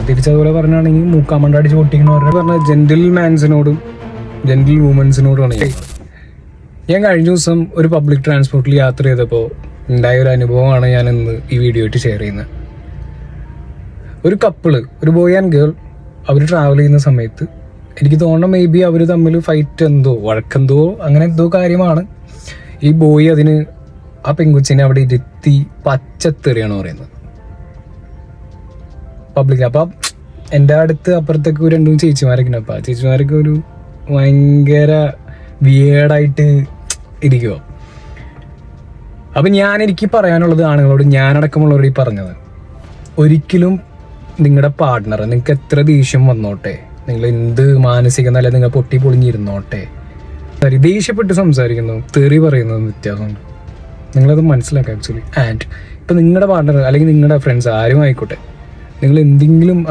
തിരിച്ചതുപോലെ പറഞ്ഞാണെങ്കിൽ മൂക്കാമണ്ടടിച്ച് പൊട്ടിക്കണവരുടെ പറഞ്ഞ gentle മാൻസിനോടും gentle വുമൻസിനോടുമാണ് ഞാൻ കഴിഞ്ഞ ദിവസം ഒരു പബ്ലിക് ട്രാൻസ്പോർട്ടിൽ യാത്ര ചെയ്തപ്പോൾ ഉണ്ടായ ഒരു അനുഭവമാണ് ഞാൻ ഇന്ന് ഈ വീഡിയോ ആയിട്ട് ഷെയർ ചെയ്യുന്നത്. ഒരു കപ്പിള്, ഒരു ബോയ് ആൻഡ് ഗേൾ, അവർ ട്രാവൽ ചെയ്യുന്ന സമയത്ത് എനിക്ക് തോന്നണം മേ ബി അവർ തമ്മിൽ ഫൈറ്റ് എന്തോ വഴക്കെന്തോ അങ്ങനെ എന്തോ കാര്യമാണ്. ഈ ബോയ് അതിന് ആ പെങ്കുച്ചിനെ അവിടെ ഇരുത്തി പച്ചത്തെറിയാണ് പറയുന്നത് പബ്ലിക്. അപ്പം എൻ്റെ അടുത്ത് അപ്പുറത്തേക്ക് രണ്ടും ചേച്ചിമാരൊക്കെ, അപ്പം ആ ചേച്ചിമാരൊക്കെ ഒരു ഭയങ്കര വിയേർഡായിട്ട് ഇരിക്കുമോ. അപ്പം എനിക്ക് പറയാനുള്ളത് ആണുങ്ങളോട്, ഞാനടക്കമുള്ളവരോട് ഈ പറഞ്ഞത്, ഒരിക്കലും നിങ്ങളുടെ പാർട്ട്ണർ നിങ്ങൾക്ക് എത്ര ദേഷ്യം വന്നോട്ടെ, നിങ്ങൾ എന്ത് മാനസിക നില നിങ്ങൾ പൊട്ടി പൊളിഞ്ഞിരുന്നോട്ടെ, ദേഷ്യപ്പെട്ട് സംസാരിക്കുന്നു, തെറി പറയുന്നതും വ്യത്യാസമുണ്ട്. നിങ്ങളത് മനസ്സിലാക്കുക ആക്ച്വലി. ആൻഡ് ഇപ്പം നിങ്ങളുടെ പാർട്ട്ണർ അല്ലെങ്കിൽ നിങ്ങളുടെ ഫ്രണ്ട്സ് ആരും ആയിക്കോട്ടെ, നിങ്ങൾ എന്തെങ്കിലും